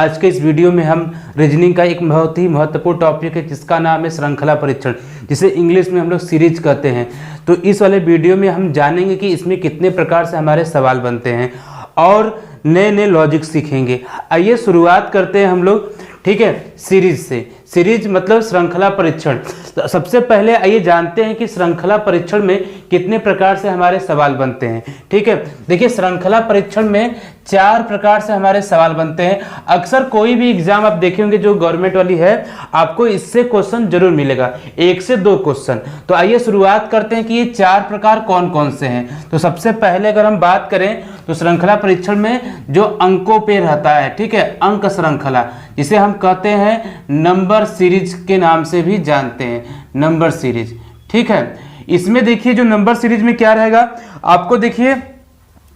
आज के इस वीडियो में हम रीजनिंग का एक बहुत ही महत्वपूर्ण टॉपिक है जिसका नाम है श्रृंखला परीक्षण, जिसे इंग्लिश में हम लोग सीरीज कहते हैं। तो इस वाले वीडियो में हम जानेंगे कि इसमें कितने प्रकार से हमारे सवाल बनते हैं और नए नए लॉजिक सीखेंगे। आइए शुरुआत करते हैं हम लोग, ठीक है, सीरीज से। सीरीज मतलब श्रृंखला परीक्षण। तो सबसे पहले आइए जानते हैं कि श्रृंखला परीक्षण में कितने प्रकार से हमारे सवाल बनते हैं। ठीक है, देखिए श्रृंखला परीक्षण में 4 प्रकार से हमारे सवाल बनते हैं। अक्सर कोई भी एग्जाम आप देखे होंगे जो गवर्नमेंट वाली है, आपको इससे क्वेश्चन जरूर मिलेगा, 1 से 2 क्वेश्चन। तो आइए शुरुआत करते हैं कि ये 4 प्रकार कौन कौन से हैं। तो सबसे पहले अगर हम बात करें तो श्रृंखला परीक्षण में जो अंकों पे रहता है, ठीक है, अंक श्रृंखला, जिसे हम कहते हैं नंबर सीरीज के नाम से भी जानते हैं, नंबर सीरीज। ठीक है, इसमें देखिए जो नंबर सीरीज में क्या रहेगा, आपको देखिए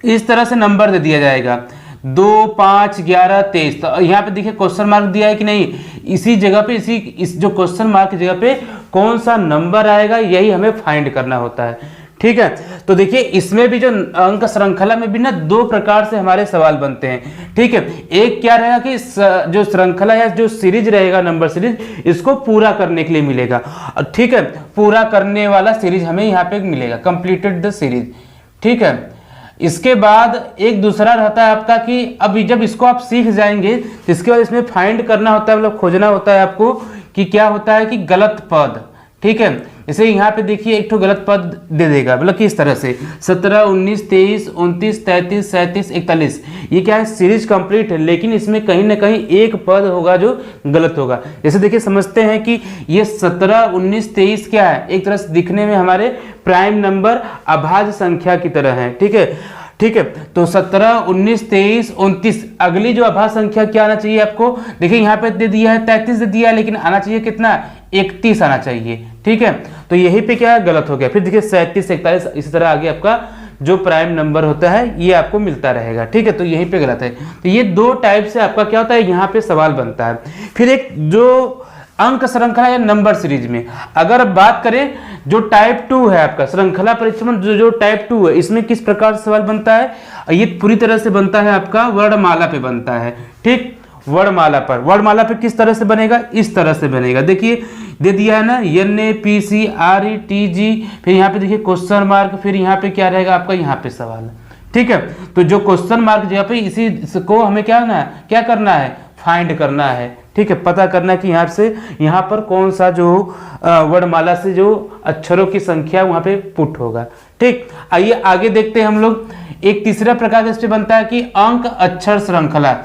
इस तरह से नंबर दे दिया जाएगा 2, 5, 11, 23। तो यहाँ पे देखिए क्वेश्चन मार्क दिया है कि नहीं, इसी जगह पे इस जो क्वेश्चन मार्क की जगह पे कौन सा नंबर आएगा यही हमें फाइंड करना होता है। ठीक है, तो देखिए इसमें भी जो अंक श्रृंखला में भी ना 2 प्रकार से हमारे सवाल बनते हैं। ठीक है, एक क्या रहेगा कि जो श्रृंखला या जो सीरीज रहेगा नंबर सीरीज, इसको पूरा करने के लिए मिलेगा। ठीक है, पूरा करने वाला सीरीज हमें यहाँ पे मिलेगा, कंप्लीटेड द सीरीज। ठीक है, इसके बाद एक दूसरा रहता है आपका कि अब जब इसको आप सीख जाएंगे तो इसके बाद इसमें फाइंड करना होता है, मतलब खोजना होता है आपको कि क्या होता है कि गलत पद। ठीक है, जैसे यहाँ पे देखिए एक तो गलत पद दे देगा, मतलब कि इस तरह से 17, 19, 23, 29, 33, 37, 41। ये क्या है, सीरीज कंप्लीट है, लेकिन इसमें कहीं ना कहीं एक पद होगा जो गलत होगा। जैसे देखिए समझते हैं कि ये 17, 19, 23 क्या है, एक तरह से दिखने में हमारे प्राइम नंबर अभाज्य संख्या की तरह है। ठीक है, ठीक है, तो 17, 19, 23, 29, अगली जो अभाज्य संख्या क्या आना चाहिए आपको, देखिए यहाँ पे दे दिया है 33 दे दिया है, लेकिन आना चाहिए कितना, 31 आना चाहिए। ठीक है, तो यही पे क्या है, गलत हो गया। फिर देखिए 37, 41, इसी तरह आगे आपका जो प्राइम नंबर होता है ये आपको मिलता रहेगा। ठीक है, तो यहीं पे गलत है। तो ये 2 टाइप से आपका क्या होता है, यहाँ पे सवाल बनता है। फिर एक जो अंक श्रृंखला या नंबर सीरीज में अगर बात करें, जो टाइप 2 है आपका श्रृंखला परीक्षण में, जो टाइप 2 है, इसमें किस प्रकार से सवाल बनता है, ये पूरी तरह से बनता है आपका वर्णमाला पे बनता है। ठीक, वर्णमाला पर, वर्णमाला पे किस तरह से बनेगा, इस तरह से बनेगा। देखिए दे दिया है ना, NAPCRETG, फिर यहाँ पे देखिए क्वेश्चन मार्क, फिर यहाँ पे क्या रहेगा आपका, यहाँ पे सवाल। ठीक है, तो जो क्वेश्चन मार्क जगह पे इसी को हमें क्या करना है, फाइंड करना है। ठीक है, पता करना कि यहाँ से यहाँ पर कौन सा जो वर्णमाला से जो अक्षरों की संख्या वहाँ पे पुट होगा। ठीक, आइए आगे देखते हैं हम लोग। एक तीसरा प्रकार इससे बनता है कि अंक अक्षर श्रृंखला।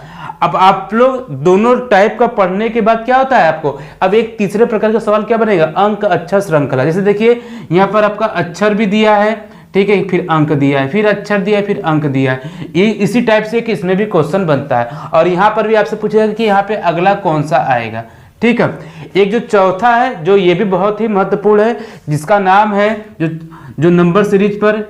अब आप लोग दोनों टाइप का पढ़ने के बाद क्या होता है आपको, अब एक तीसरे प्रकार का सवाल क्या बनेगा, अंक अक्षर श्रृंखला। जैसे देखिए यहाँ पर आपका अक्षर भी दिया है, ठीक है, फिर अंक दिया है, फिर अक्षर दिया है, फिर अंक दिया है। ये इसी टाइप से कि इसमें भी क्वेश्चन बनता है, और यहाँ पर भी आपसे पूछेगा कि यहाँ पे अगला कौन सा आएगा। ठीक है, एक जो चौथा है, जो ये भी बहुत ही महत्वपूर्ण है, जिसका नाम है जो नंबर सीरीज पर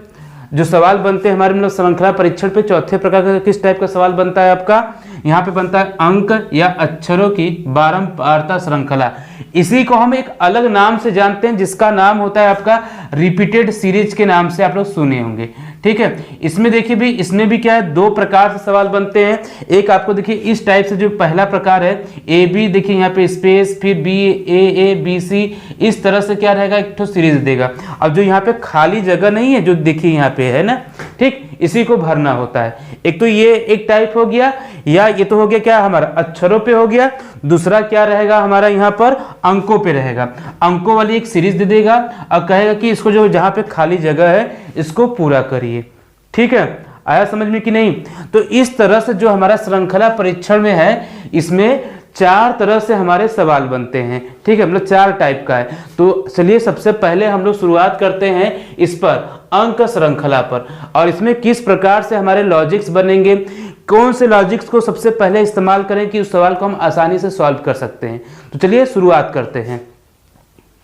जो सवाल बनते हैं हमारे, मतलब श्रृंखला परीक्षण पे चौथे प्रकार का किस टाइप का सवाल बनता है आपका, यहाँ पे बनता है अंक या अक्षरों की बारंबारता श्रृंखला। इसी को हम एक अलग नाम से जानते हैं, जिसका नाम होता है आपका रिपीटेड सीरीज के नाम से आप लोग सुने होंगे। ठीक है, इसमें देखिए भी, इसमें भी क्या है, 2 प्रकार से सवाल बनते हैं। एक आपको देखिए इस टाइप से, जो पहला प्रकार है AB, देखिए यहाँ पे स्पेस, फिर BAABC, इस तरह से क्या रहेगा, एक तो सीरीज देगा। अब जो यहाँ पे खाली जगह नहीं है, जो देखिए यहाँ पे है ना, ठीक, इसी को भरना होता है। एक तो ये एक टाइप हो गया, या ये तो हो गया क्या हमारा अक्षरों पे हो गया। दूसरा क्या रहेगा हमारा, यहाँ पर अंकों पे रहेगा, अंकों वाली एक सीरीज दे देगा और कहेगा कि इसको जो जहाँ पे खाली जगह है इसको पूरा करिए। ठीक है, आया समझ में कि नहीं। तो इस तरह से जो हमारा श्रृंखला परीक्षण में है, इसमें 4 तरह से हमारे सवाल बनते हैं। ठीक है, मतलब 4 टाइप का है। तो चलिए सबसे पहले हम लोग शुरुआत करते हैं इस पर, अंक श्रृंखला पर, और इसमें किस प्रकार से हमारे लॉजिक्स बनेंगे, कौन से लॉजिक्स को सबसे पहले इस्तेमाल करें कि उस सवाल को हम आसानी से सॉल्व कर सकते हैं। तो चलिए शुरुआत करते हैं।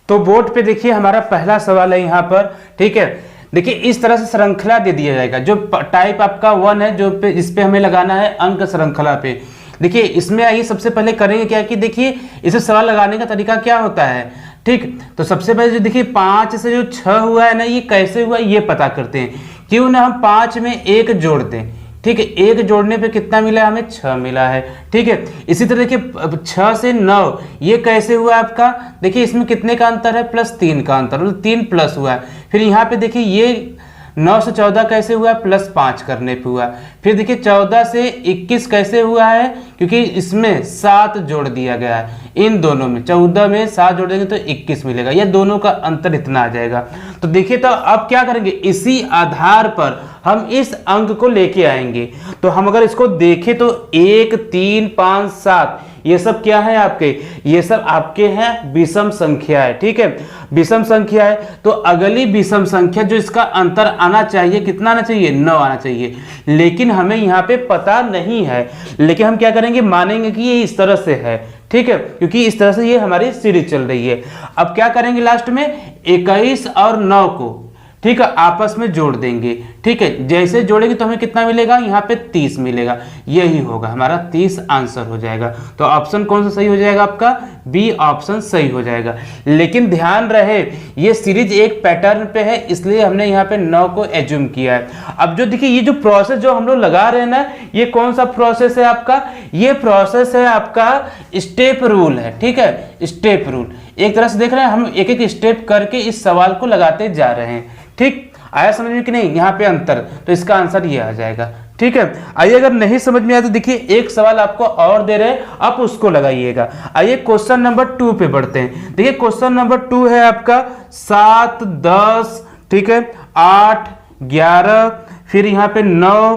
तो बोर्ड पे देखिए हमारा पहला सवाल है यहाँ पर। ठीक है, देखिए इस तरह से श्रृंखला दे दिया जाएगा, जो टाइप आपका 1 है, जो पे इस पे हमें लगाना है अंक श्रृंखला पे। देखिए इसमें आइए सबसे पहले करेंगे क्या कि देखिए इसे सवाल लगाने का तरीका क्या होता है। ठीक, तो सबसे पहले जो देखिए 5 से जो 6 हुआ है ना, ये कैसे हुआ ये पता करते हैं। क्यों ना हम 5 में 1 जोड़ दें। ठीक है, एक जोड़ने पे कितना मिला है हमें 6 मिला है। ठीक है, इसी तरह देखिए 6 से 9 ये कैसे हुआ आपका, देखिए इसमें कितने का अंतर है, +3 का अंतर, मतलब 3 प्लस हुआ है। फिर यहाँ पे देखिए ये 9 से 14 कैसे हुआ है, +5 करने पे हुआ। फिर देखिए 14 से 21 कैसे हुआ है, क्योंकि इसमें 7 जोड़ दिया गया है, इन दोनों में 14 में 7 जोड़ देंगे तो 21 मिलेगा, ये दोनों का अंतर इतना आ जाएगा। तो देखिए तो अब क्या करेंगे, इसी आधार पर हम इस अंक को लेके आएंगे। तो हम अगर इसको देखें तो 1 3 5 7 ये सब क्या है आपके, ये सब आपके हैं विषम संख्या है। ठीक है, विषम संख्या है, तो अगली विषम संख्या जो इसका अंतर आना चाहिए, कितना आना चाहिए, 9 आना चाहिए। लेकिन हमें यहाँ पे पता नहीं है, लेकिन हम क्या करेंगे, मानेंगे कि ये इस तरह से है। ठीक है, क्योंकि इस तरह से ये हमारी सीरीज चल रही है। अब क्या करेंगे, लास्ट में 21 और 9 को, ठीक है, आपस में जोड़ देंगे। ठीक है, जैसे जोड़ेंगे तो हमें कितना मिलेगा, यहाँ पे 30 मिलेगा, यही होगा हमारा 30 आंसर हो जाएगा। तो ऑप्शन कौन सा सही हो जाएगा आपका, बी ऑप्शन सही हो जाएगा। लेकिन ध्यान रहे ये सीरीज एक पैटर्न पे है, इसलिए हमने यहाँ पे 9 को एज्यूम किया है। अब जो देखिए ये जो प्रोसेस जो हम लोग लगा रहे हैं ना, ये कौन सा प्रोसेस है आपका, ये प्रोसेस है आपका स्टेप रूल है। ठीक है, स्टेप रूल एक तरह से देख रहे हैं, हम एक एक स्टेप करके इस सवाल को लगाते जा रहे हैं। ठीक, आया समझ में कि नहीं, यहाँ पे अंतर, तो इसका आंसर ये आ जाएगा। ठीक है, आइए अगर नहीं समझ में आया तो देखिए एक सवाल आपको और दे रहे हैं, आप उसको लगाइएगा। आइए क्वेश्चन नंबर 2 पे बढ़ते हैं। देखिए क्वेश्चन नंबर 2 है आपका 7 10, ठीक है, 8 11, फिर यहाँ पे 9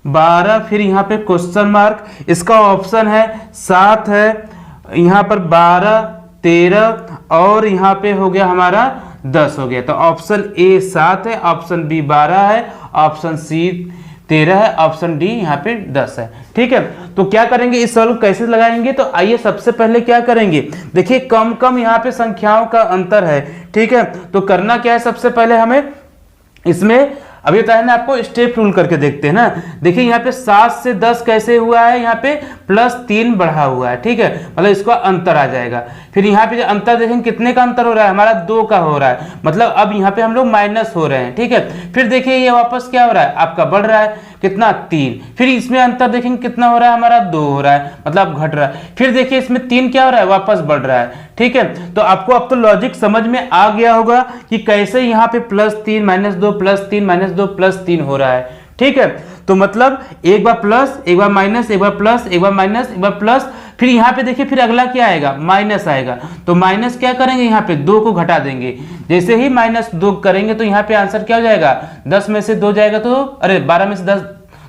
12, फिर यहाँ पे क्वेश्चन मार्क। इसका ऑप्शन है 7 है, यहाँ पर 12 13 और यहाँ पे हो गया हमारा 10 हो गया। तो ऑप्शन ए 7 है, ऑप्शन बी 12 है, ऑप्शन सी 13 है, ऑप्शन डी यहाँ पे 10 है। ठीक है, तो क्या करेंगे, इस सवाल को कैसे लगाएंगे, तो आइए सबसे पहले क्या करेंगे, देखिए कम कम यहाँ पे संख्याओं का अंतर है। ठीक है, तो करना क्या है, सबसे पहले हमें इसमें अभी बताया ना आपको, स्टेप रूल करके देखते हैं ना। देखिए यहाँ पे 7 से 10 कैसे हुआ है, यहाँ पे +3 बढ़ा हुआ है। ठीक है, मतलब इसका अंतर आ जाएगा। फिर यहाँ पे जो अंतर देखेंगे कितने का अंतर हो रहा है, हमारा 2 का हो रहा है, मतलब अब यहाँ पे हम लोग माइनस हो रहे हैं। ठीक है, फिर देखिए ये वापस क्या हो रहा है, आपका बढ़ रहा है, कितना 3। फिर इसमें अंतर देखेंगे कितना हो रहा है, हमारा 2 हो रहा है, मतलब घट रहा है। फिर देखिए इसमें 3 क्या हो रहा है, वापस बढ़ रहा है। ठीक है, तो आपको अब तो लॉजिक समझ में आ गया होगा कि कैसे यहाँ पे +3 -2 +3 -2 +3 हो रहा है। ठीक है, तो मतलब एक बार प्लस, एक बार माइनस, एक बार प्लस, एक बार माइनस, एक बार प्लस, फिर यहाँ पे देखिए फिर अगला क्या आएगा, माइनस आएगा। तो माइनस क्या करेंगे, यहाँ पे 2 को घटा देंगे। जैसे ही -2 करेंगे तो यहाँ पे आंसर क्या हो जाएगा, 10 में से 2 जाएगा तो, अरे 12 में से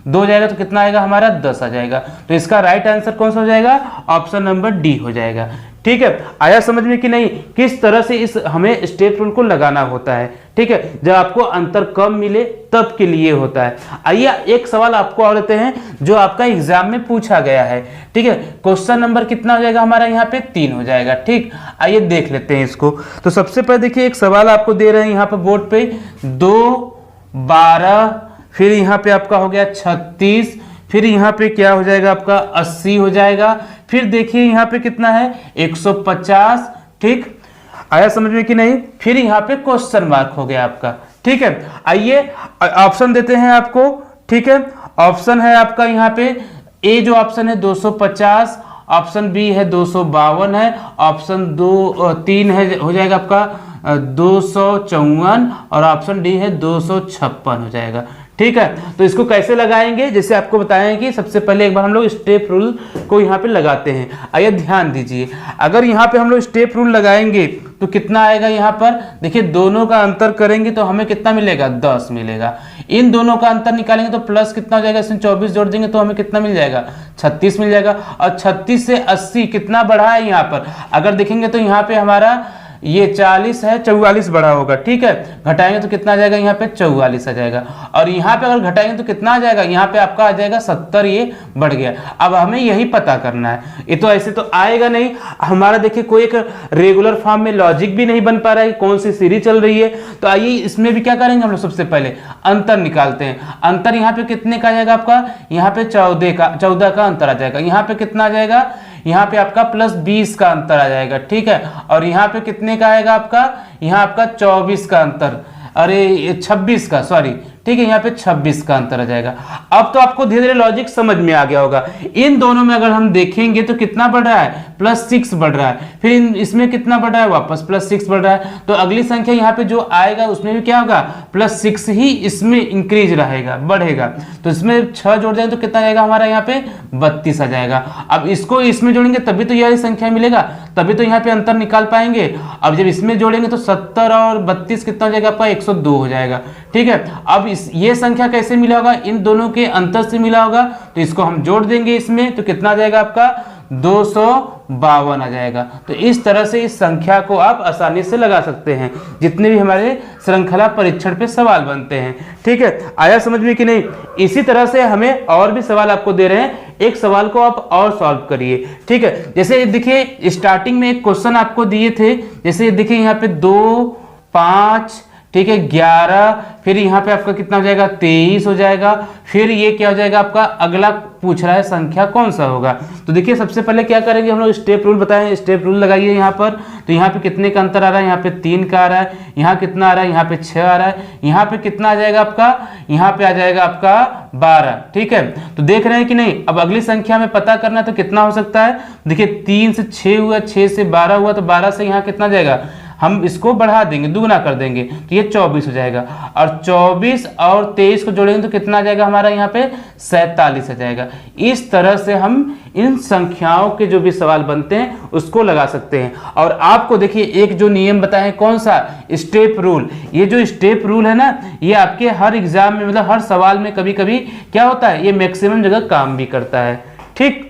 2 जाएगा तो कितना आएगा, हमारा 10 आ जाएगा। तो इसका राइट आंसर कौन सा हो जाएगा, ऑप्शन नंबर डी हो जाएगा। ठीक है, आया समझ में कि नहीं, किस तरह से इस हमें स्टेप रूल को लगाना होता है। ठीक है, जब आपको अंतर कम मिले तब के लिए होता है। आइए एक सवाल आपको और देते हैं जो आपका एग्जाम में पूछा गया है। ठीक है, क्वेश्चन नंबर कितना हो जाएगा हमारा, यहाँ पे 3 हो जाएगा। ठीक, आइए देख लेते हैं इसको। तो सबसे पहले देखिए एक सवाल आपको दे रहे हैं यहाँ पर बोर्ड पे, 2 12, फिर यहाँ पे आपका हो गया 36, फिर यहाँ पे क्या हो जाएगा आपका 80 हो जाएगा। फिर देखिए यहाँ पे कितना है 150। ठीक, आया समझ में कि नहीं। फिर यहाँ पे क्वेश्चन मार्क हो गया आपका। ठीक है, आइए ऑप्शन देते हैं आपको। ठीक है, ऑप्शन है आपका यहाँ पे ए जो ऑप्शन है 250, ऑप्शन बी है 252 है, ऑप्शन 3 है हो जाएगा आपका 254 और ऑप्शन डी है 256 हो जाएगा। ठीक है, तो इसको कैसे लगाएंगे, जैसे आपको बताएं कि सबसे पहले एक बार हम लोग स्टेप रूल को यहाँ पे लगाते हैं। आइए ध्यान दीजिए, अगर यहाँ पे हम लोग स्टेप रूल लगाएंगे तो कितना आएगा, यहाँ पर देखिए दोनों का अंतर करेंगे तो हमें कितना मिलेगा, 10 मिलेगा। इन दोनों का अंतर निकालेंगे तो प्लस कितना हो जाएगा, इसमें 24 जोड़ देंगे तो हमें कितना मिल जाएगा, 36 मिल जाएगा। और 36 से 80 कितना बढ़ा है यहाँ पर, अगर देखेंगे तो यहाँ पे हमारा ये 40 है, 44 बढ़ा होगा। ठीक है, घटाएंगे तो कितना आ जाएगा, यहाँ पे 44 आ जाएगा। और यहाँ पे अगर घटाएंगे तो कितना आ जाएगा, यहाँ पे आपका आ जाएगा 70, ये बढ़ गया। अब हमें यही पता करना है, ये तो ऐसे तो आएगा नहीं हमारा। देखिए कोई एक रेगुलर फॉर्म में लॉजिक भी नहीं बन पा रहा है, कौन सी सीरीज चल रही है। तो आइए इसमें भी क्या करेंगे हम लोग, सबसे पहले अंतर निकालते हैं। अंतर यहाँ पे कितने का आ जाएगा आपका, यहाँ पे 14 का अंतर आ जाएगा। यहाँ पे कितना आ जाएगा, यहाँ पे आपका +20 का अंतर आ जाएगा। ठीक है, और यहाँ पे कितने का आएगा आपका, यहाँ आपका 24 का अंतर, अरे 26 का, सॉरी ठीक है, यहाँ पे 26 का अंतर आ जाएगा। अब तो आपको धीरे धीरे लॉजिक समझ में आ गया होगा। इन दोनों में अगर हम देखेंगे तो कितना बढ़ रहा है, +6 बढ़ रहा है, फिर इसमें कितना बढ़ रहा है, वापस +6 बढ़ रहा है। तो अगली संख्या यहाँ पे जो आएगा उसमें भी क्या होगा, +6 ही इसमें इंक्रीज रहेगा, बढ़ेगा। तो इसमें 6 जोड़ देंगे तो कितना आएगा हमारा यहाँ पे 32 आ जाएगा। अब इसको इसमें जोड़ेंगे तभी तो यह संख्या मिलेगा, तभी तो यहाँ पे अंतर निकाल पाएंगे। अब जब इसमें जोड़ेंगे तो 70 और 32 कितना हो जाएगा आपका, 102 हो जाएगा। ठीक है, अब ये संख्या कैसे मिला होगा, इन दोनों के अंतर से मिला होगा। तो इसको हम जोड़ देंगे इसमें तो कितना आ जाएगा आपका 252 आ जाएगा। तो इस तरह से इस संख्या को आप आसानी से लगा सकते हैं जितने भी हमारे श्रृंखला परीक्षण पे सवाल बनते हैं। ठीक है, आया समझ में कि नहीं। इसी तरह से हमें और भी सवाल आपको दे रहे हैं, एक सवाल को आप और सॉल्व करिए। ठीक है, जैसे देखिए स्टार्टिंग में एक क्वेश्चन आपको दिए थे, जैसे देखिए यहाँ पे 2, 5, ठीक है 11, फिर यहाँ पे आपका कितना हो जाएगा 23 हो जाएगा। फिर ये क्या हो जाएगा आपका, अगला पूछ रहा है संख्या कौन सा होगा। तो देखिए सबसे पहले क्या करेंगे हम लोग, स्टेप रूल बताएं, स्टेप रूल लगाइए यहाँ पर। तो यहाँ पे कितने का अंतर आ रहा है, यहाँ पे 3 का आ रहा है, यहाँ कितना आ रहा है, यहाँ पे 6 आ रहा है, यहाँ पे कितना आ जाएगा आपका, यहाँ पे आ जाएगा आपका 12। ठीक है, तो देख रहे हैं कि नहीं। अब अगली संख्या में पता करना है तो कितना हो सकता है, देखिए 3 से 6 हुआ, 6 से 12 हुआ, तो 12 से यहाँ कितना जाएगा, हम इसको बढ़ा देंगे, दुगना कर देंगे तो ये 24 हो जाएगा। और 24 और 23 को जोड़ेंगे तो कितना आ जाएगा हमारा यहाँ पे 47 आ जाएगा। इस तरह से हम इन संख्याओं के जो भी सवाल बनते हैं उसको लगा सकते हैं। और आपको देखिए एक जो नियम बताए कौन सा, स्टेप रूल। ये जो स्टेप रूल है ना, ये आपके हर एग्जाम में मतलब हर सवाल में कभी कभी क्या होता है, ये मैक्सिमम जगह काम भी करता है। ठीक,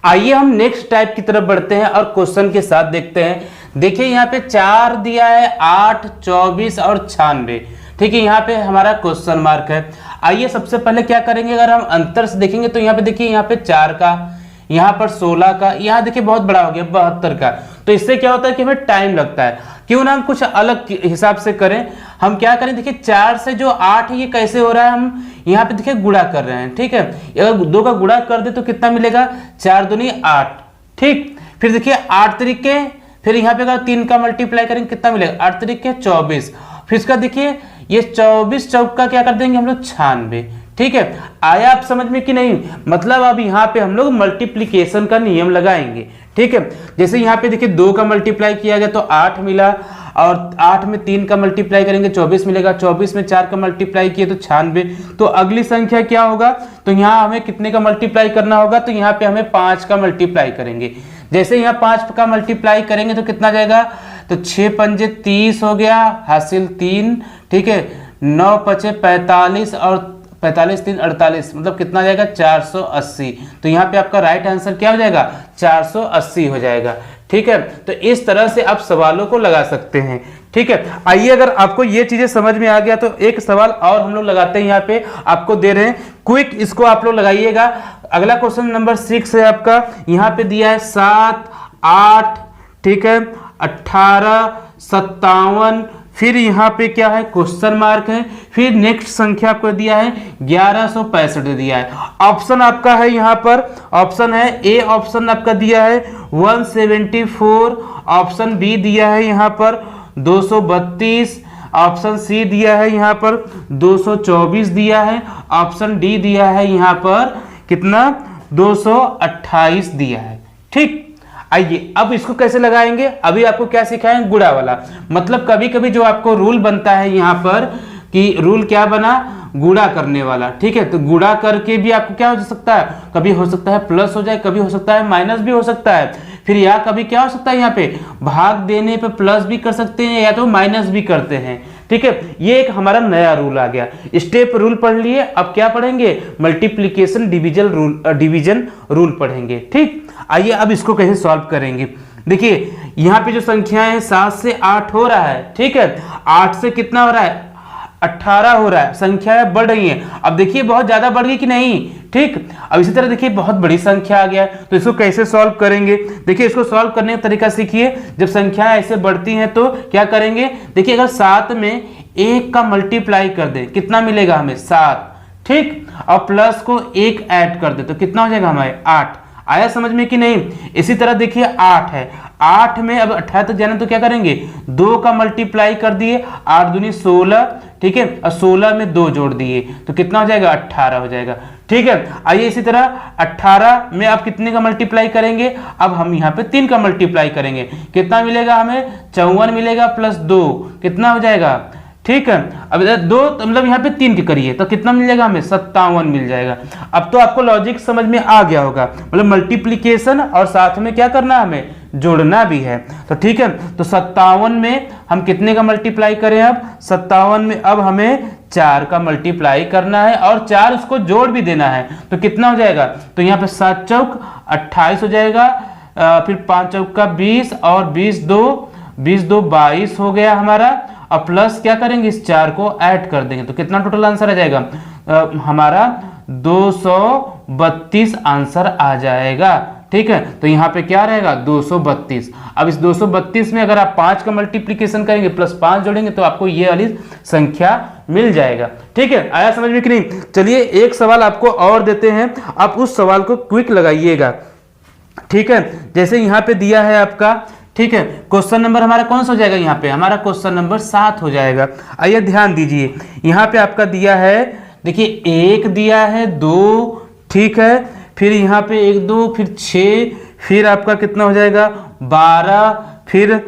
आइए हम नेक्स्ट टाइप की तरफ बढ़ते हैं और क्वेश्चन के साथ देखते हैं। देखिए यहाँ पे 4 दिया है, 8, 24 और 96। ठीक है, यहाँ पे हमारा क्वेश्चन मार्क है। आइए सबसे पहले क्या करेंगे, अगर हम अंतर से देखेंगे तो यहाँ पे देखिए यहाँ पे 4 का, यहाँ पर 16 का, यहाँ देखिए बहुत बड़ा हो गया 72 का। तो इससे क्या होता है कि हमें टाइम लगता है, क्यों ना हम कुछ अलग हिसाब से करें। हम क्या करें, देखिए 4 से जो 8 है ये कैसे हो रहा है, हम यहाँ पे देखिए गुणा कर रहे हैं। ठीक है, अगर 2 का गुणा कर दे तो कितना मिलेगा, 4 दूनी 8। ठीक, फिर देखिए 8 तरीके, फिर यहाँ पे अगर 3 का मल्टीप्लाई करेंगे कितना मिलेगा, 8 तरीके 24। फिर इसका देखिए ये 24 चौका क्या कर देंगे हम लोग 96। ठीक है, आया आप समझ में कि नहीं। मतलब अब यहाँ पे हम लोग मल्टीप्लीकेशन का नियम लगाएंगे। ठीक है, जैसे यहाँ पे देखिए 2 का मल्टीप्लाई किया गया तो 8 मिला, और 8 में 3 का मल्टीप्लाई करेंगे 24 मिलेगा, 24 में 4 का मल्टीप्लाई किए तो 96। तो अगली संख्या क्या होगा, तो यहाँ हमें कितने का मल्टीप्लाई करना होगा, तो यहाँ पे हमें 5 का मल्टीप्लाई करेंगे। जैसे यहाँ 5 का मल्टीप्लाई करेंगे तो कितना जाएगा, तो 6 पंजे 30 हो गया, हासिल 3। ठीक है, 9 पचे 45 और 45 3 48, मतलब कितना जाएगा 480। तो यहाँ पे आपका राइट आंसर क्या हो जाएगा, 480 हो जाएगा। ठीक है, तो इस तरह से आप सवालों को लगा सकते हैं। ठीक है, आइए अगर आपको ये चीजें समझ में आ गया तो एक सवाल और हम लोग लगाते हैं। यहाँ पे आपको दे रहे हैं क्विक, इसको आप लोग लगाइएगा। अगला क्वेश्चन नंबर 6 है आपका, यहाँ पे दिया है 7, 8, ठीक है 18, 57, फिर यहाँ पे क्या है क्वेश्चन मार्क है, फिर नेक्स्ट संख्या आपको दिया है 1165 दिया है। ऑप्शन आपका है यहाँ पर, ऑप्शन है ए, ऑप्शन आपका दिया है 174, ऑप्शन बी दिया है यहाँ पर 232, ऑप्शन सी दिया है यहाँ पर 224 दिया है, ऑप्शन डी दिया है यहाँ पर कितना 228 दिया है। ठीक, आइए अब इसको कैसे लगाएंगे, अभी आपको क्या सिखाएं, गुणा वाला। मतलब कभी कभी जो आपको रूल बनता है यहाँ पर कि रूल क्या बना, गुणा करने वाला। ठीक है, तो गुणा करके भी आपको क्या हो सकता है, कभी हो सकता है प्लस हो जाए, कभी हो सकता है माइनस भी हो सकता है। फिर या कभी क्या हो सकता है, यहाँ पे भाग देने पे प्लस भी कर सकते हैं या तो माइनस भी करते हैं। ठीक है, ये एक हमारा नया रूल आ गया। स्टेप रूल पढ़ लिए, अब क्या पढ़ेंगे, मल्टीप्लीकेशन डिवीजन रूल पढ़ेंगे। ठीक, आइए अब इसको कैसे सॉल्व करेंगे। देखिए यहाँ पे जो संख्या है 7 से 8 हो रहा है। ठीक है, 8 से कितना हो रहा है, 18 हो रहा है, संख्याएं बढ़ रही हैं। अब देखिए बहुत ज्यादा बढ़ गई कि नहीं। ठीक, अब इसी तरह देखिए बहुत बड़ी संख्या आ गया है, तो इसको कैसे सॉल्व करेंगे। देखिए इसको सॉल्व करने का तरीका सीखिए। जब संख्याएं ऐसे बढ़ती हैं तो क्या करेंगे, देखिए अगर 7 में 1 का मल्टीप्लाई कर दे कितना मिलेगा हमें 7। ठीक, और प्लस को 1 ऐड कर दे तो कितना हो जाएगा हमारे 8। आया समझ में कि नहीं। इसी तरह देखिए 8 है, 8 में अब 18 तक जाना तो क्या करेंगे, 2 का मल्टीप्लाई कर दिए, 8 दूनी 16, ठीक है, और 16 में 2 जोड़ दिए तो कितना हो जाएगा, 18 हो जाएगा। ठीक है, आइए इसी तरह 18 में आप कितने का मल्टीप्लाई करेंगे, अब हम यहाँ पे 3 का मल्टीप्लाई करेंगे, कितना मिलेगा हमें, 54 मिलेगा प्लस 2 कितना हो जाएगा, ठीक है। अब इधर 2 तो मतलब यहाँ पे 3 की करिए तो कितना मिल जाएगा हमें, 57 मिल जाएगा। अब तो आपको लॉजिक समझ में आ गया होगा, मतलब मल्टीप्लिकेशन और साथ में क्या करना है, हमें जोड़ना भी है। तो ठीक है, तो 57 में हम कितने का मल्टीप्लाई करें, अब 57 में अब हमें 4 का मल्टीप्लाई करना है और 4 उसको जोड़ भी देना है तो कितना हो जाएगा, तो यहाँ पे 7 चौक 28 हो जाएगा, फिर 5 चौक का 20 और 20 दो 22 हो गया हमारा, अब प्लस क्या करेंगे, इस 4 को ऐड कर देंगे तो कितना टोटल आंसर आ जाएगा, हमारा 232 आंसर आ जाएगा। ठीक है, तो यहाँ पे क्या रहेगा, 232। अब इस 232 में अगर आप 5 का मल्टीप्लिकेशन करेंगे प्लस 5 जोड़ेंगे तो आपको ये वाली संख्या मिल जाएगा। ठीक है, आया समझ में कि नहीं। चलिए एक सवाल आपको और देते हैं, आप उस सवाल को क्विक लगाइएगा। ठीक है, जैसे यहाँ पे दिया है आपका, ठीक है, क्वेश्चन नंबर हमारा कौन सा हो जाएगा, यहाँ पे हमारा क्वेश्चन नंबर 7 हो जाएगा। आइए ध्यान दीजिए, यहाँ पे आपका दिया है, देखिए 1 दिया है, 2, ठीक है, फिर यहाँ पे 1 2 फिर 6, फिर आपका कितना हो जाएगा 12, फिर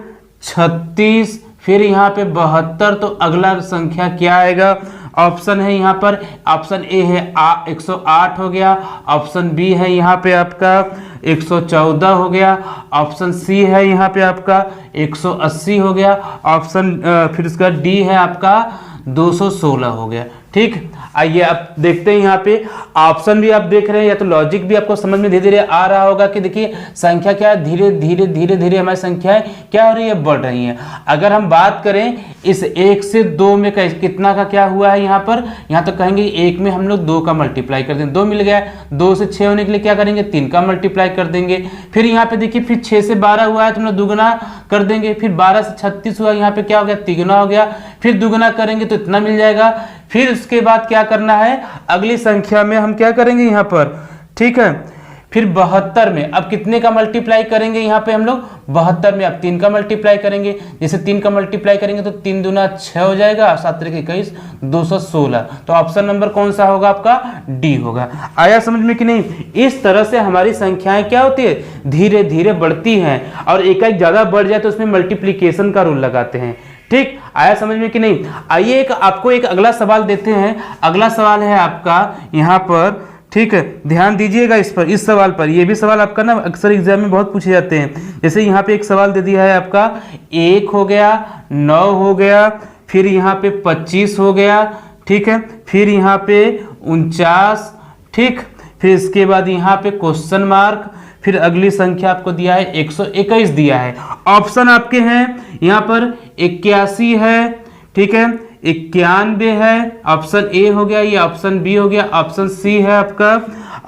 36, फिर यहाँ पे 72। तो अगला संख्या क्या आएगा, ऑप्शन है यहाँ पर, ऑप्शन ए है 108 हो गया, ऑप्शन बी है यहाँ पे आपका 114 हो गया, ऑप्शन सी है यहाँ पे आपका 180 हो गया, ऑप्शन फिर इसका डी है आपका 216 हो गया। ठीक, आइए आप देखते हैं यहाँ पे ऑप्शन भी आप देख रहे हैं, या तो लॉजिक भी आपको समझ में धीरे धीरे आ रहा होगा कि देखिए संख्या क्या है, धीरे धीरे हमारी संख्याएं क्या हो रही है, बढ़ रही हैं। अगर हम बात करें इस 1 से 2 में कितना का क्या हुआ है, यहाँ पर यहाँ तो कहेंगे 1 में हम लोग 2 का मल्टीप्लाई कर देंगे, 2 मिल गया, 2 से 6 होने के लिए क्या करेंगे, 3 का मल्टीप्लाई कर देंगे। फिर यहाँ पे देखिए फिर 6 से 12 हुआ है तो हम लोग दुगना कर देंगे, फिर 12 से 36 हुआ, यहाँ पे क्या हो गया, तिगुना हो गया, फिर दुगना करेंगे तो इतना मिल जाएगा। फिर उसके बाद क्या करना है, अगली संख्या में हम क्या करेंगे यहाँ पर, ठीक है, फिर 72 में अब कितने का मल्टीप्लाई करेंगे, यहाँ पे हम लोग 72 में अब 3 का मल्टीप्लाई करेंगे, जैसे 3 का मल्टीप्लाई करेंगे तो 3 दूना 6 हो जाएगा, 7 3 21 216। तो ऑप्शन नंबर कौन सा होगा आपका, डी होगा। आया समझ में कि नहीं। इस तरह से हमारी संख्याएं क्या होती है, धीरे धीरे बढ़ती हैं, और एक ज्यादा बढ़ जाए तो उसमें मल्टीप्लीकेशन का रूल लगाते हैं। ठीक, आया समझ में कि नहीं। आइए आपको एक अगला सवाल देते हैं। अगला सवाल है आपका यहाँ पर, ठीक है, ध्यान दीजिएगा इस पर, इस सवाल पर। ये भी सवाल आपका ना अक्सर एग्जाम में बहुत पूछे जाते हैं। जैसे यहाँ पे एक सवाल दे दिया है आपका, 1 हो गया, 9 हो गया, फिर यहाँ पे 25 हो गया, ठीक है, फिर यहाँ पे 49, ठीक, फिर इसके बाद यहाँ पे क्वेश्चन मार्क, फिर अगली संख्या आपको दिया है 121 दिया है। ऑप्शन आपके हैं यहाँ पर 81 है, ठीक है, 91 है, ऑप्शन ए हो गया, ये ऑप्शन बी हो गया, ऑप्शन सी है आपका,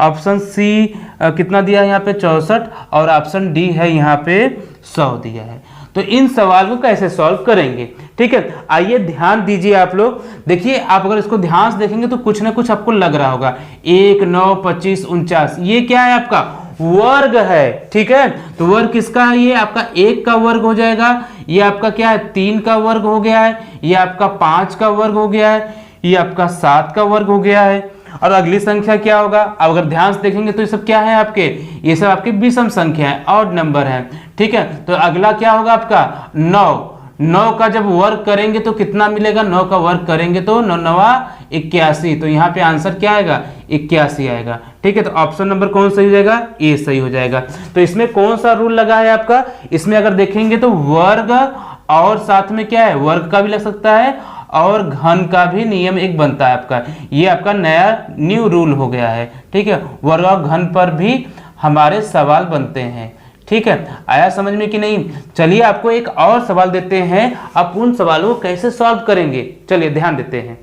ऑप्शन सी कितना दिया है यहाँ पे 64, और ऑप्शन डी है यहाँ पे 100 दिया है। तो इन सवाल को कैसे सॉल्व करेंगे, ठीक है, आइए ध्यान दीजिए आप लोग। देखिए आप अगर इसको ध्यान से देखेंगे तो कुछ ना कुछ आपको लग रहा होगा। 1 9 25 49 ये क्या है, आपका वर्ग है, ठीक है। तो वर्ग किसका है, ये आपका 1 का वर्ग हो जाएगा, ये आपका क्या है 3 का वर्ग हो गया है, ये आपका 5 का वर्ग हो गया है, ये आपका 7 का वर्ग हो गया है। और अगली संख्या क्या होगा, अब अगर ध्यान से देखेंगे तो ये सब क्या है आपके, ये सब आपके विषम संख्या है, ऑड नंबर है, ठीक है। तो अगला क्या होगा आपका 9 का जब वर्ग करेंगे तो कितना मिलेगा, 9 का वर्ग करेंगे तो 9 9 81। तो यहाँ पे आंसर क्या आएगा, 81 आएगा, ठीक है। तो ऑप्शन नंबर कौन सही हो जाएगा, ए सही हो जाएगा। तो इसमें कौन सा रूल लगा है आपका, इसमें अगर देखेंगे तो वर्ग और साथ में क्या है, वर्ग का भी लग सकता है और घन का भी नियम एक बनता है आपका। ये आपका नया न्यू रूल हो गया है, ठीक है। वर्ग और घन पर भी हमारे सवाल बनते हैं, ठीक है। आया समझ में कि नहीं। चलिए आपको एक और सवाल देते हैं, आप उन सवालों को कैसे सॉल्व करेंगे, चलिए ध्यान देते हैं।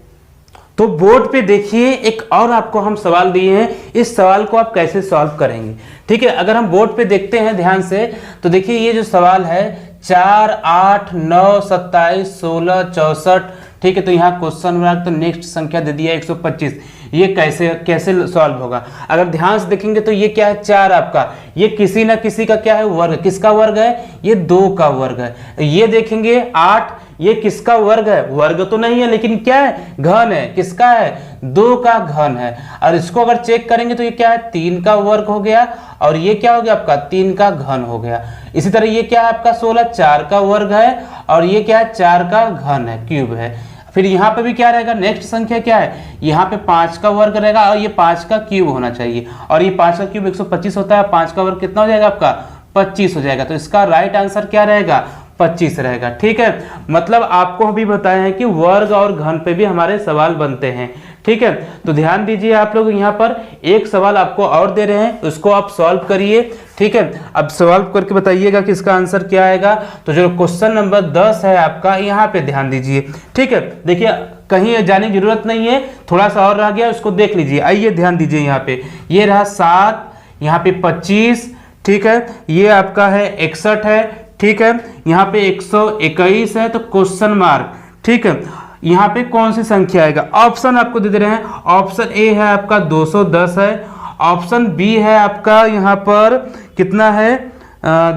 तो बोर्ड पे देखिए एक और आपको हम सवाल दिए हैं, इस सवाल को आप कैसे सॉल्व करेंगे, ठीक है। अगर हम बोर्ड पे देखते हैं ध्यान से तो देखिए ये जो सवाल है 4 8 9 27 16 64, ठीक है। तो यहाँ क्वेश्चन मार्क, तो नेक्स्ट संख्या दे दिया 125। ये कैसे कैसे सॉल्व होगा? अगर ध्यान से देखेंगे तो ये क्या है, 4 आपका, ये किसी ना किसी का क्या है, वर्ग। किसका वर्ग है? ये 2 का वर्ग है। ये देखेंगे 8, ये किसका वर्ग है? वर्ग तो नहीं है लेकिन क्या है, घन है। किसका है? 2 का घन है। और इसको अगर चेक करेंगे तो ये क्या है, 3 का वर्ग हो गया, और ये क्या हो गया आपका, 3 का घन हो गया। इसी तरह ये क्या है आपका 16, 4 का वर्ग है, और ये क्या है, 4 का घन है, क्यूब है। फिर यहाँ पे भी क्या रहेगा, नेक्स्ट संख्या क्या है, यहाँ पे 5 का वर्ग रहेगा, और ये 5 का क्यूब होना चाहिए, और ये 5 का क्यूब 125 होता है। 5 का वर्ग कितना हो जाएगा आपका, 25 हो जाएगा। तो इसका राइट आंसर क्या रहेगा, 25 रहेगा। ठीक है, मतलब आपको भी बताया है कि वर्ग और घन पे भी हमारे सवाल बनते हैं। ठीक है, तो ध्यान दीजिए आप लोग, यहाँ पर एक सवाल आपको और दे रहे हैं, उसको आप सॉल्व करिए। ठीक है, अब सॉल्व करके बताइएगा कि इसका आंसर क्या आएगा। तो जो क्वेश्चन नंबर 10 है आपका, यहाँ पे ध्यान दीजिए। ठीक है, देखिए कहीं जाने की जरूरत नहीं है, थोड़ा सा और रह गया, उसको देख लीजिए। आइए ध्यान दीजिए, यहाँ पे ये रहा 7, यहाँ पे 25, ठीक है, ये आपका है 61 है, ठीक है, यहाँ पे 121 है, तो क्वेश्चन मार्क। ठीक है, यहाँ पे कौन सी संख्या आएगा? ऑप्शन आपको दे रहे हैं। ऑप्शन ए है आपका 210 है, ऑप्शन बी है आपका यहाँ पर कितना है,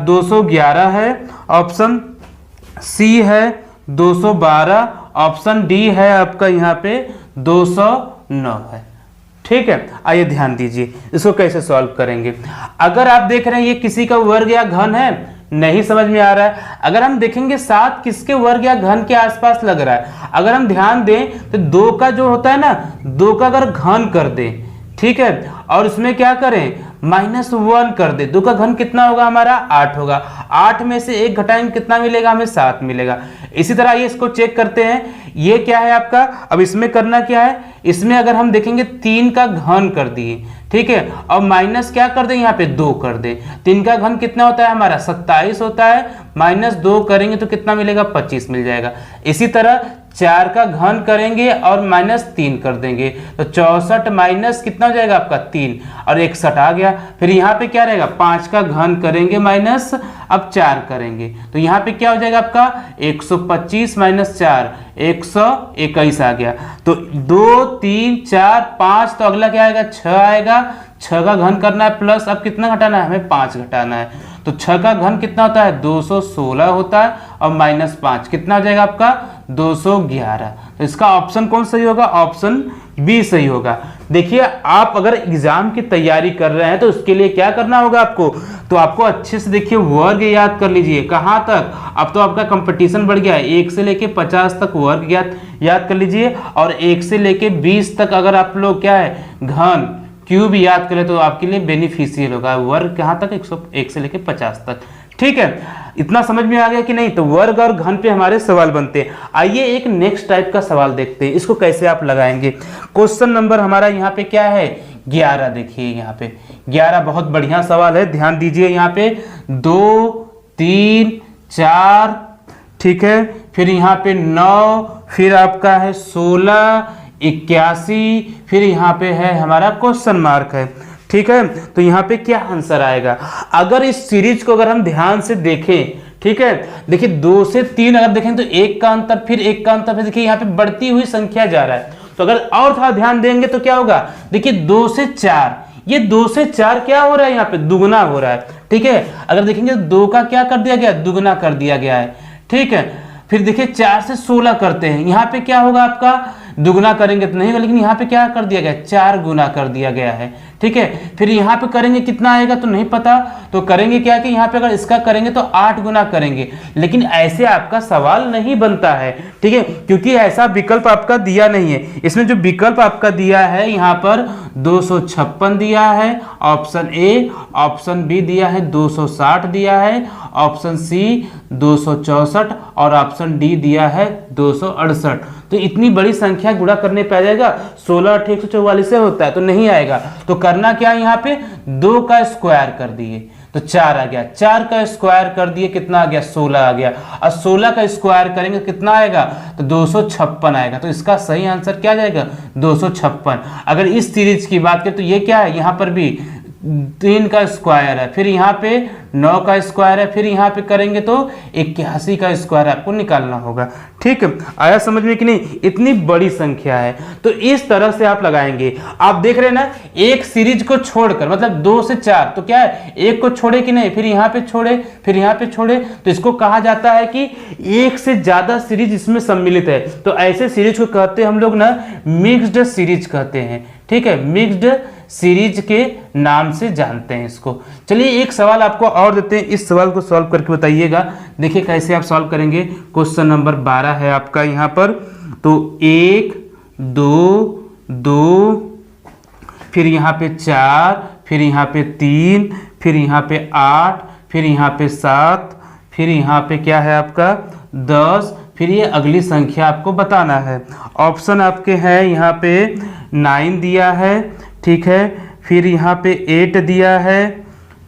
211 है, ऑप्शन सी है 212, ऑप्शन डी है आपका यहाँ पे 209 है। ठीक है, आइए ध्यान दीजिए इसको कैसे सॉल्व करेंगे। अगर आप देख रहे हैं ये किसी का वर्ग या घन है, नहीं समझ में आ रहा है। अगर हम देखेंगे 7 किसके वर्ग या घन के आसपास लग रहा है, अगर हम ध्यान दें तो 2 का जो होता है ना, 2 का अगर घन कर दें, ठीक है, और उसमें क्या करें, -1 कर दे, 2 का घन कितना होगा हमारा, 8 होगा। 8 में से 1 घटाएंगे कितना मिलेगा हमें, 7 मिलेगा। इसी तरह ये इसको चेक करते हैं, ये क्या है आपका, अब इसमें करना क्या है, इसमें अगर हम देखेंगे 3 का घन कर दिए, ठीक है, और माइनस क्या कर दें, यहाँ पे 2 कर दें। 3 का घन कितना होता है हमारा, 27 होता है, -2 करेंगे तो कितना मिलेगा, 25 मिल जाएगा। इसी तरह 4 का घन करेंगे और -3 कर देंगे, तो 64 माइनस कितना हो जाएगा आपका 3, और 61 आ गया। फिर यहाँ पे क्या रहेगा, 5 का घन करेंगे माइनस, अब 4 करेंगे, तो यहाँ पे क्या हो जाएगा आपका 125 माइनस 4, 121 आ गया। तो 2 3 4 5, तो अगला क्या आएगा, 6 आएगा। 6 का घन करना है प्लस, अब कितना घटाना है हमें, 5 घटाना है। तो 6 का घन कितना होता है, 216 होता है, और -5 कितना हो जाएगा आपका, 211। तो इसका ऑप्शन कौन सही होगा, ऑप्शन बी सही होगा। देखिए आप अगर एग्जाम की तैयारी कर रहे हैं तो उसके लिए क्या करना होगा आपको, तो आपको अच्छे से देखिए वर्ग याद कर लीजिए। कहाँ तक, अब तो आपका कंपटीशन बढ़ गया है, 1 से लेके 50 तक वर्ग याद कर लीजिए, और 1 से लेके 20 तक अगर आप लोग क्या है, घन क्यूब याद करें तो आपके लिए बेनिफिशियल होगा। वर्ग कहाँ तक, 101 से लेके 50 तक। ठीक है, इतना समझ में आ गया कि नहीं? तो वर्ग और घन पे हमारे सवाल बनते हैं। आइए एक नेक्स्ट टाइप का सवाल देखते हैं, इसको कैसे आप लगाएंगे। क्वेश्चन नंबर हमारा यहाँ पे क्या है, 11। देखिए यहाँ पे 11 बहुत बढ़िया सवाल है, ध्यान दीजिए। यहाँ पे 2 3 4, ठीक है, फिर यहाँ पे 9, फिर आपका है 16, 81, फिर यहाँ पे है हमारा क्वेश्चन मार्क है। ठीक है, तो यहाँ पे क्या आंसर आएगा? अगर इस सीरीज को अगर हम ध्यान से देखें, ठीक है, देखिए 2 से 3 अगर देखें तो 1 का अंतर, फिर 1 का अंतर, फिर देखिए यहाँ पे बढ़ती हुई संख्या जा रहा है। तो अगर और थोड़ा ध्यान देंगे तो क्या होगा, देखिए 2 से 4, ये 2 से 4 क्या हो रहा है, यहाँ पे दुगना हो रहा है। ठीक है, अगर देखेंगे 2 का क्या कर दिया गया, दुगना कर दिया गया है। ठीक है, फिर देखिए 4 से 16 करते हैं, यहाँ पे क्या होगा आपका, दुगना करेंगे तो नहीं होगा, लेकिन यहाँ पे क्या कर दिया गया, 4 गुना कर दिया गया है। ठीक है, फिर यहाँ पे करेंगे कितना आएगा तो नहीं पता, तो करेंगे क्या कि यहाँ पे अगर इसका करेंगे तो 8 गुना करेंगे, लेकिन ऐसे आपका सवाल नहीं बनता है। ठीक है, क्योंकि ऐसा विकल्प आपका दिया नहीं है। इसमें जो विकल्प आपका दिया है यहाँ पर 256 दिया है, ऑप्शन ए, ऑप्शन बी दिया है 260 दिया है, ऑप्शन सी 264, और ऑप्शन डी दिया है 268। तो इतनी बड़ी संख्या गुणा करने पे आ जाएगा, 16 8 144 से होता है, तो नहीं आएगा। तो करना क्या है, यहाँ पे 2 का स्क्वायर कर दिए तो 4 आ गया, 4 का स्क्वायर कर दिए कितना आ गया, 16 आ गया, और 16 का स्क्वायर करेंगे कितना आएगा, तो 256 आएगा। तो इसका सही आंसर क्या जाएगा, 256। अगर इस सीरीज की बात करें तो ये क्या है, यहाँ पर भी 3 का स्क्वायर है, फिर यहाँ पे 9 का स्क्वायर है, फिर यहाँ पे करेंगे तो 81 का स्क्वायर आपको निकालना होगा। ठीक है, आया समझ में कि नहीं? इतनी बड़ी संख्या है तो इस तरह से आप लगाएंगे। आप देख रहे हैं ना, एक सीरीज को छोड़कर, मतलब 2 से 4, तो क्या है, एक को छोड़े कि नहीं, फिर यहाँ पे छोड़े, फिर यहाँ पे छोड़े, तो इसको कहा जाता है कि एक से ज्यादा सीरीज इसमें सम्मिलित है। तो ऐसे सीरीज को कहते हैं हम लोग ना मिक्स्ड सीरीज कहते हैं। ठीक है, मिक्स्ड सीरीज के नाम से जानते हैं इसको। चलिए एक सवाल आपको और देते हैं, इस सवाल को सॉल्व करके बताइएगा। देखिए कैसे आप सॉल्व करेंगे। क्वेश्चन नंबर 12 है आपका यहाँ पर। तो 1 2 2, फिर यहाँ पे 4, फिर यहाँ पे 3, फिर यहाँ पे 8, फिर यहाँ पे 7, फिर यहाँ पे क्या है आपका 10, फिर ये अगली संख्या आपको बताना है। ऑप्शन आपके हैं यहाँ पे 9 दिया है, ठीक है, फिर यहाँ पे 8 दिया है,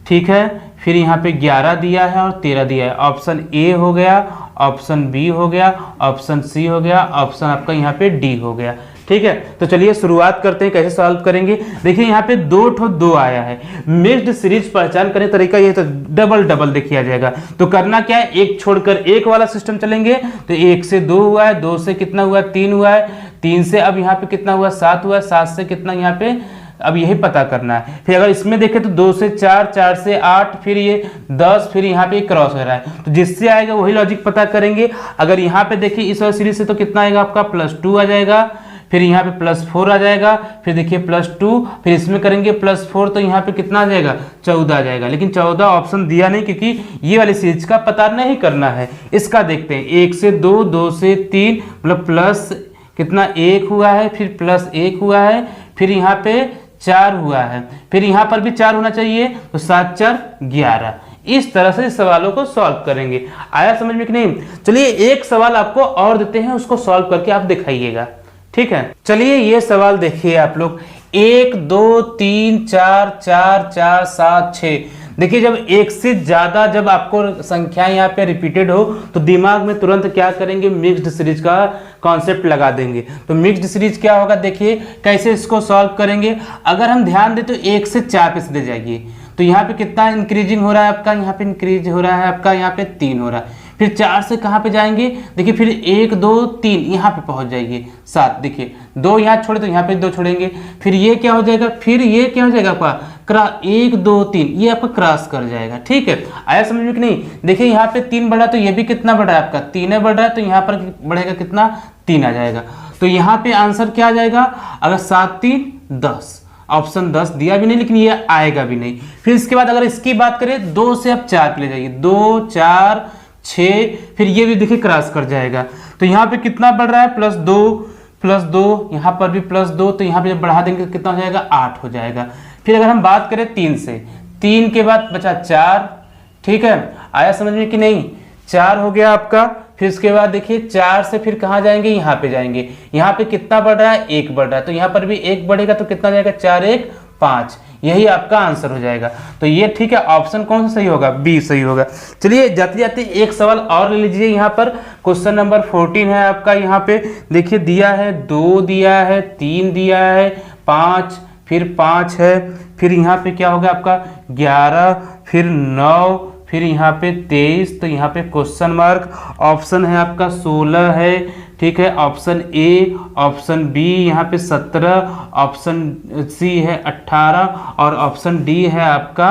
ठीक है, फिर यहाँ पे 11 दिया है और 13 दिया है। ऑप्शन ए हो गया, ऑप्शन बी हो गया, ऑप्शन सी हो गया, ऑप्शन आपका यहाँ पे डी हो गया। ठीक है, तो चलिए शुरुआत करते हैं कैसे सॉल्व करेंगे। देखिए यहाँ पे 2 आया है। मिक्स्ड सीरीज पहचान करने तरीका ये तो डबल डबल देखिए आ जाएगा। तो करना क्या है, एक छोड़कर एक वाला सिस्टम चलेंगे। तो 1 से 2 हुआ है, 2 से कितना हुआ है, 3 हुआ है, 3 से अब यहाँ पे कितना हुआ, 7 हुआ है, 7 से कितना यहाँ पे, अब यही पता करना है। फिर अगर इसमें देखें तो 2 से 4, 4 से 8, फिर ये 10, फिर यहाँ पे क्रॉस हो रहा है, तो जिससे आएगा वही लॉजिक पता करेंगे। अगर यहाँ पे देखिए इस वाली सीरीज से तो कितना आएगा आपका +2 आ जाएगा, फिर यहाँ पे +4 आ जाएगा, फिर देखिए +2, फिर इसमें करेंगे +4, तो यहाँ पे कितना आ जाएगा, 14 आ जाएगा। लेकिन 14 ऑप्शन दिया नहीं क्योंकि ये वाली सीरीज का पता नहीं करना है। इसका देखते हैं, 1 से 2, 2 से 3, मतलब प्लस कितना 1 हुआ है, फिर +1 हुआ है, फिर यहाँ पे 4 हुआ है, फिर यहाँ पर भी 4 होना चाहिए, तो 7 4 11। इस तरह से सवालों को सॉल्व करेंगे। आया समझ में कि नहीं? चलिए एक सवाल आपको और देते हैं, उसको सॉल्व करके आप दिखाइएगा। ठीक है, चलिए ये सवाल देखिए आप लोग। 1 2 3 4 4 4 7 6। देखिए जब एक से ज्यादा जब आपको संख्या यहाँ पे रिपीटेड हो तो दिमाग में तुरंत क्या करेंगे, मिक्स्ड सीरीज का कॉन्सेप्ट लगा देंगे। तो मिक्स्ड सीरीज क्या होगा, देखिए कैसे इसको सॉल्व करेंगे। अगर हम ध्यान दें तो 1 से 4 पे सीधे जाइए, तो यहाँ पे कितना इंक्रीजिंग हो रहा है आपका, यहाँ पे इंक्रीज हो रहा है आपका, यहाँ पे 3 हो रहा है। फिर 4 से कहाँ पे जाएंगे, देखिए फिर 1 2 3 यहाँ पे पहुंच जाएंगे 7। देखिए 2 यहाँ छोड़े तो यहाँ पे 2 छोड़ेंगे, फिर ये क्या हो जाएगा, फिर ये क्या हो जाएगा आपका 1 2 3, ये आपका क्रॉस कर जाएगा। ठीक है, आया समझ में कि नहीं? देखिए यहाँ पे 3 बढ़ा तो ये भी कितना बढ़ा है आपका, 3 बढ़ रहा है, तो यहाँ पर बढ़ेगा कितना, 3 आ जाएगा। तो यहाँ पे आंसर क्या आ जाएगा, अगर 7 3 10, ऑप्शन 10 दिया भी नहीं लेकिन ये आएगा भी नहीं। फिर इसके बाद अगर इसकी बात करें, 2 से अब 4 पे ले जाइए, 2 4 6, फिर ये भी देखिए क्रॉस कर जाएगा। तो यहाँ पे कितना बढ़ रहा है, +2, यहाँ पर भी +2, तो यहाँ पे जब बढ़ा देंगे कितना हो जाएगा, 8 हो जाएगा। फिर अगर हम बात करें 3 से, 3 के बाद बचा 4। ठीक है, आया समझ में कि नहीं? 4 हो गया आपका। फिर इसके बाद देखिए 4 से फिर कहाँ जाएंगे, यहाँ पे जाएंगे। यहाँ पे कितना बढ़ रहा है, 1 बढ़ रहा है, तो यहाँ पर भी 1 बढ़ेगा, तो कितना जाएगा, 4 1 5। यही आपका आंसर हो जाएगा। तो ये ठीक है, ऑप्शन कौन सा सही होगा, बी सही होगा। चलिए जाते जाते एक सवाल और ले लीजिए। यहाँ पर क्वेश्चन नंबर 14 है आपका। यहाँ पे देखिए दिया है 2 दिया है, 3 दिया है, 5, फिर 5 है, फिर यहाँ पे क्या होगा आपका 11, फिर 9, फिर यहाँ पे 23, तो यहाँ पे क्वेश्चन मार्क। ऑप्शन है आपका 16 है, ठीक है, ऑप्शन ए, ऑप्शन बी यहाँ पे 17, ऑप्शन सी है 18 और ऑप्शन डी है आपका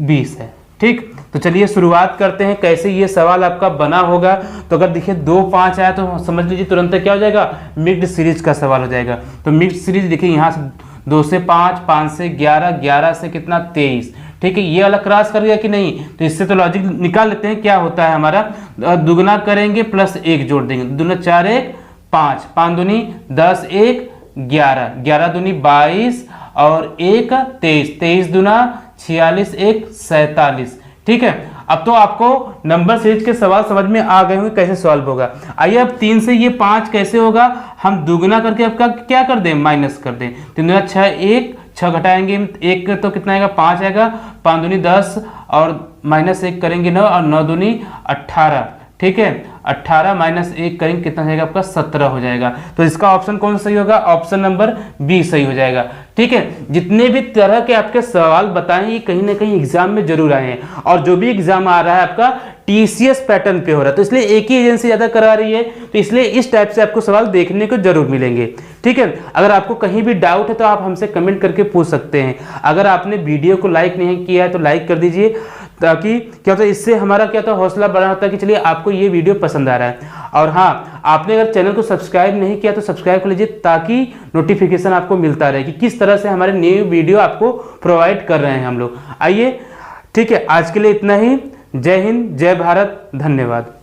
20 है। ठीक, तो चलिए शुरुआत करते हैं कैसे ये सवाल आपका बना होगा। तो अगर देखिए 2 5 आया तो समझ लीजिए तुरंत क्या हो जाएगा, मिक्स्ड सीरीज का सवाल हो जाएगा। तो मिक्स्ड सीरीज देखिए यहाँ से 2 से 5, 5 से 11, 11 से कितना 23। ठीक है, ये वाला क्रॉस कर गया कि नहीं, तो इससे तो लॉजिक निकाल लेते हैं क्या होता है हमारा। दुगना करेंगे +1 जोड़ देंगे, दुगना 4 1 5, 5 दूनी 10 1 11, 11 दूनी 22 और 1 23, 23 दूना 46 1 47। ठीक है, अब तो आपको नंबर सीरीज के सवाल समझ में आ गए होंगे कैसे सॉल्व होगा। आइए अब 3 से ये 5 कैसे होगा, हम दुगना करके आपका क्या कर दें, माइनस कर दें। 3 दूना 6 1, 6 घटाएंगे 1 तो कितना आएगा, 5 आएगा, 5 दूनी 10 और -1 करेंगे 9 और 9 दूनी 18। ठीक है, 18 -1 करेंगे कितना जाएगा आपका 17 हो जाएगा। तो इसका ऑप्शन कौन सा सही होगा, ऑप्शन नंबर बी सही हो जाएगा। ठीक है, जितने भी तरह के आपके सवाल बताएं ये कहीं ना कहीं एग्जाम में जरूर आए हैं, और जो भी एग्जाम आ रहा है आपका टीसीएस पैटर्न पे हो रहा है, तो इसलिए एक ही एजेंसी ज्यादा करा रही है, तो इसलिए इस टाइप से आपको सवाल देखने को जरूर मिलेंगे। ठीक है, अगर आपको कहीं भी डाउट है तो आप हमसे कमेंट करके पूछ सकते हैं। अगर आपने वीडियो को लाइक नहीं किया है तो लाइक कर दीजिए, ताकि क्या होता है, इससे हमारा क्या होता है, हौसला बढ़ा होता है कि चलिए आपको ये वीडियो पसंद आ रहा है। और हाँ, आपने अगर चैनल को सब्सक्राइब नहीं किया तो सब्सक्राइब कर लीजिए, ताकि नोटिफिकेशन आपको मिलता रहे कि किस तरह से हमारे न्यू वीडियो आपको प्रोवाइड कर रहे हैं हम लोग। आइए, ठीक है, आज के लिए इतना ही। जय हिंद, जय भारत, धन्यवाद।